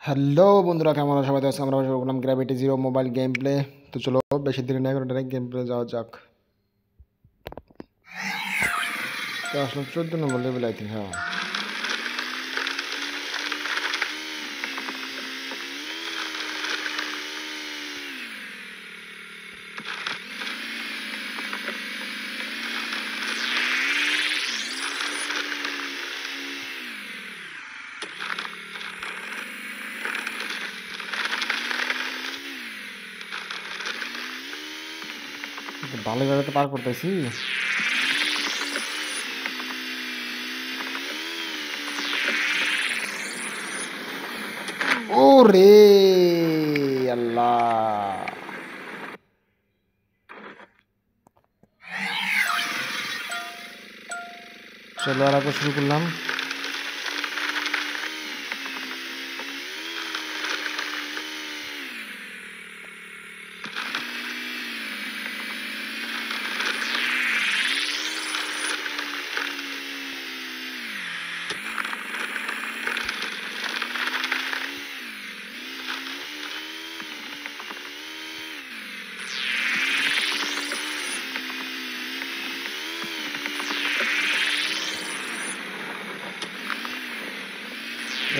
Hello বন্ধুরা, কেমন আছো সবাই? তো আজকে আমরা শুরু করলাম gravity zero mobile game play. তো চলো বেশি দেরি না করে ডাইরেক্ট গেম প্লে যাওয়া যাক। তো আসলে 14 নম্বর লেভেল আই থিঙ্ক। হ্যাঁ, ভালোভাবে তো পার করতেছি। ও রে আল্লাহ! চলো আর একবার শুরু করলাম।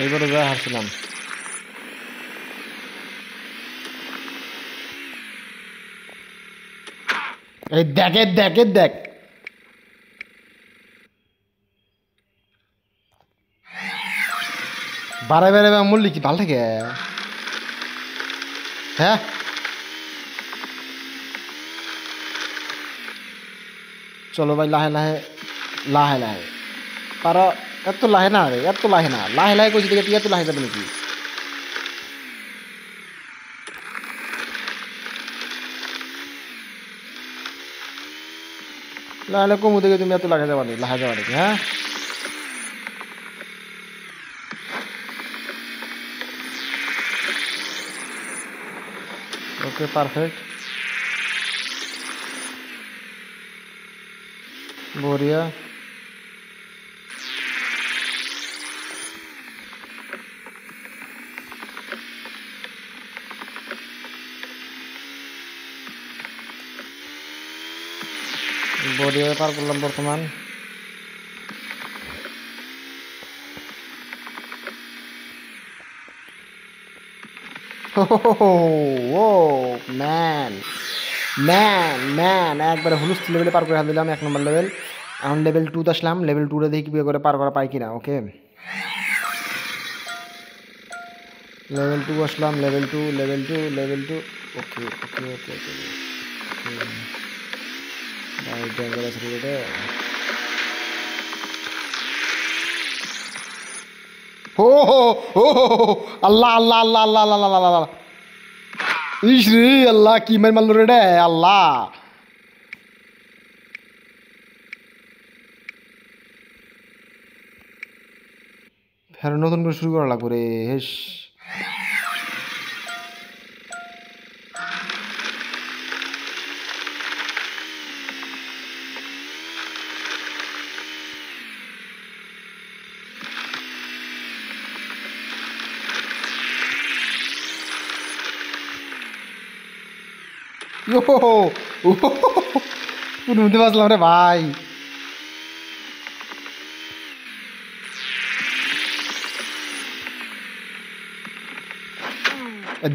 এইবারে যা হারছিলাম। এই দেখে দেখে দেখ, বারে বারে মূল্য কি ভাল থাকে? হ্যাঁ, চলো ভাই, লাহে লাহে লাহে লাহে পারো। এত লাহে না রে, এত লাহে না, লাহে লাহে কইছি দেখে তুই এত লাহে যাবে নাকি? লাহে লাহে কমু দেখে তুমি এত লাহে যাবা নাকি? লাহে যাবা নাকি? হ্যাঁ, ওকে পারফেক্ট, বঢ়িয়া। বঢ়িয়া পার করলাম বর্তমান। ও ম্যান, ম্যান ম্যান একবারে হুলস্থ লেভেলে পার করে দিলাম। 1 নম্বর লেভেল। এখন লেভেল 2 আসলাম। লেভেল 2 দেখি কি করে পার করা পাই কিনা। ওকে, লেভেল 2 আসলাম। Level 2, level 2, level 2। Okay okay okay okay okay. ভাই ডেঞ্জারাস রে। হো হো হো হো হো, আল্লাহ আল্লাহ আল্লাহ আল্লাহ আল্লাহ আল্লাহ আল্লাহ! ইস রে আল্লাহ, কি মার মারলো রে আল্লাহ! ফের নতুন করে শুরু করা লাগবে রে। হেস, শুনতে পাচ্ছিলাম রে ভাই।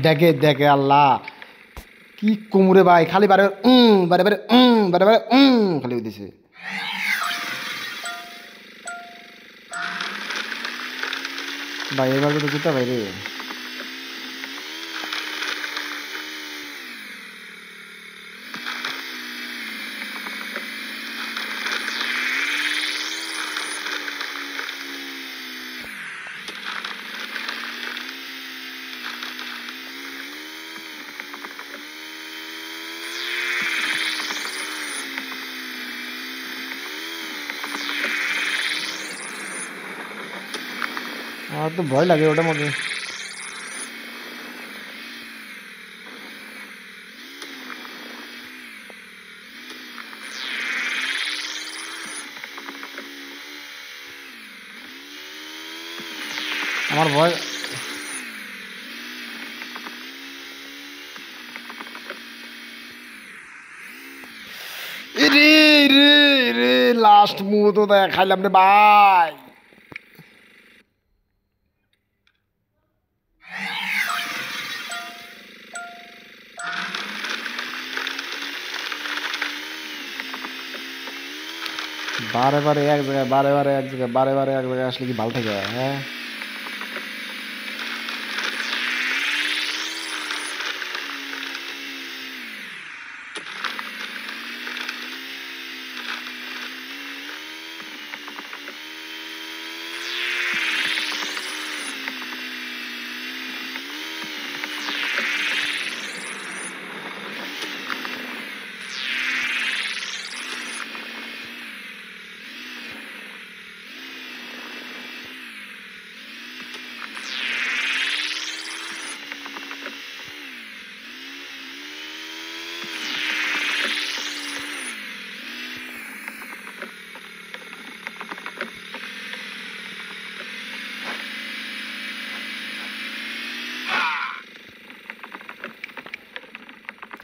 দেখে দেখে আল্লাহ, কি কোমরে ভাই, খালি বারে বারে বারে বারে বারে খালি দিছে। ভাই এবার তো জিতা ভাই রে। আমার তো ভয় লাগে ওটার মধ্যে। আমার ভয়, লাস্ট মুহূর্ত দেখাইলাম রে ভাই। বারে বারে এক জায়গায় বারে বারে এক জায়গায় বারে বারে এক জায়গায় আসলে কি ভালো থাকে? হ্যাঁ,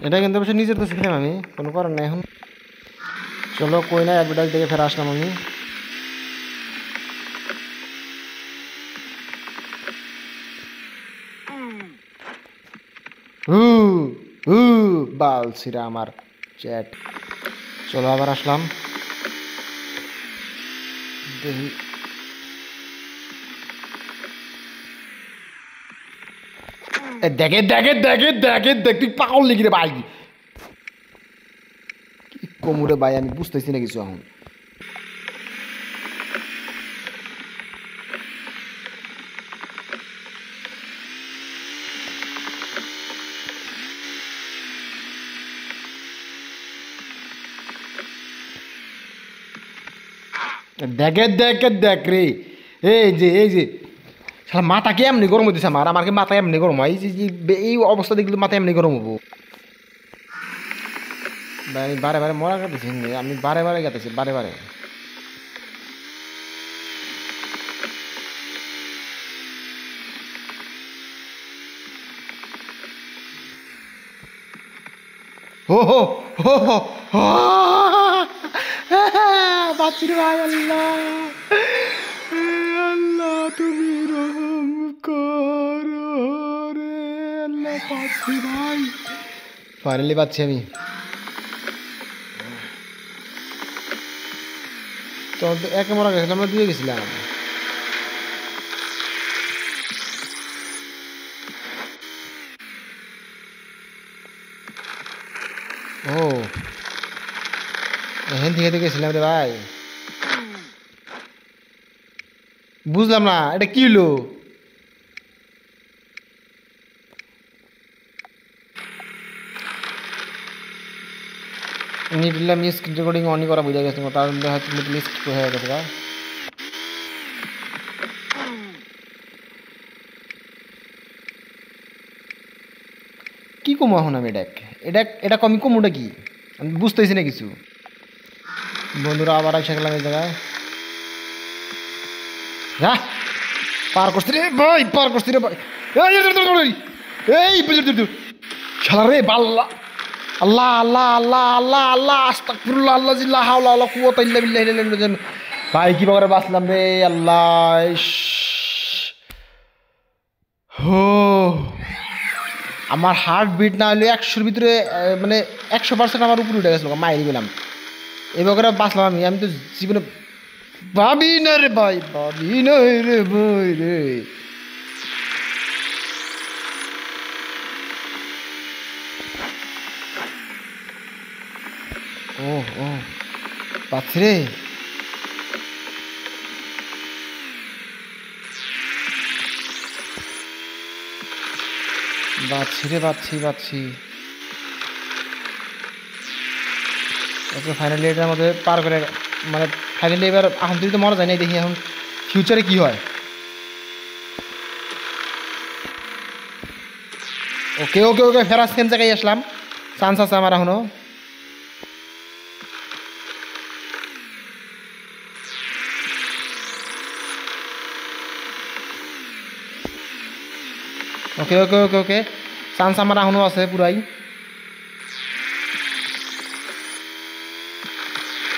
এটা কিন্তু অবশ্য নিজের তো শিখলাম আমি, কোনো করার নাই এখন। চলো কই না, অ্যাডভার্টাইজ দেখে ফের আসলাম আমি। হু হু বালছিরা আমার চ্যাট। চলো আবার আসলাম, দেখি দেখে দেখে দেখে দেখে দেখ, তুই পাগল লিখি রে ভাই, কি কমুরে ভাই, আমি বুঝতেছি না কিছু এখন। দেখে দেখে দেখ রে, এই যে শালা মাথা কি এমনি গরম হইতেছে আমার, আমার কি মাথা এমনি গরম হয়? এই অবস্থা দেখলে মাথা এমনি গরম হবো ভাই? আমি বারে বারে মরা কাটতেছি, আমি বারে বারে গাতেছি বারে বারে। হো হো হো হো বাঁচি রে ভাই, আল্লাহ আল্লাহ তুমি রহম করো রে আল্লাহ, বাঁচি ভাই, ফাইনালি পাচ্ছি আমি। তো একে মরা গেছিলাম, আমরা দুয়ে গেছিলাম। ও এখান থেকে গেছিলাম রে ভাই, বুঝলাম না এটা কি হলো। নিলাম স্ক্রিন রেকর্ডিং অনই করা বুঝা গেছে, তার মধ্যে হয়তো লিস্ট হয়ে গেছে। কি কমো এখন আমি এটা এটা এটা কমি কমোটা কি আমি বুঝতেছি না কিছু। বন্ধুরা আবার এসে গেলাম এই জায়গায়, হ্যাঁ পার করছি রে ভাই, পার করছি রে ভাই, এই শালা রে বাল্লা, আল্লাহ আল্লাহ আল্লাহ আল্লাহ আল্লাহ আস্তাগফিরুল্লাহ আল্লাহ জিল্লা হাওলা ওয়ালা কুওয়াতা ইল্লা বিল্লাহ। ভাই কি বাবারে বাঁচলাম রে আল্লাহ। হো আমার হার্ট বিট না হলে 100-র ভিতরে মানে 100% আমার উপরে উঠে গেছিল, মাইরি গেলাম এবার বাঁচলাম আমি। আমি তো জীবনে ভাবি না রে ভাই, ভাবি না রে ভাই রে। ও ও পাচ্ছি রে, বাচ্ছি রে বাচ্ছি। ওকে ফাইনালি এটার মধ্যে পার করে, মানে ফাইনালি এবার এখন যদি তো মরা যায় না, দেখি এখন ফিউচারে কি হয়। ওকে ওকে ওকে ফেরাস সেম জায়গায় আসলাম, চান্স আছে আমার এখনো। ওকে ওকে ওকে ওকে চান্স আমার এখনো আছে পুরাই।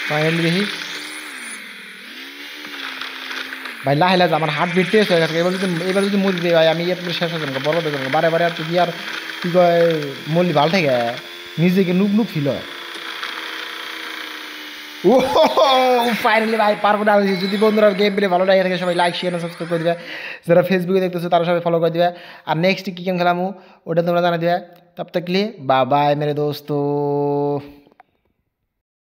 ফাইনালি দেখি ভাই লাহে লাহে আমার হার্ট বিট টেস্ট হয়ে গেছে এবার যদি মরি দেয় ভাই আমি এরপরে শেষ হয়ে যাবো বড় দেখবো বারে বারে আর তুই আর কি কয় মরলি ভালো থাকে নিজেকে নুক নুক ফিল হয় ও ফাইনালি ভাই পারবো না যদি বন্ধুরা গেম প্লে ভালো লাগে থাকে সবাই লাইক শেয়ার সাবস্ক্রাইব করে দিবে যারা ফেসবুকে দেখতেছো তারা সবাই ফলো করে দিবে আর নেক্সট কি গেম খেলামু ওটা তোমরা জানা দিবে তব তক লিয়ে বাই বাই মেরে দোস্তো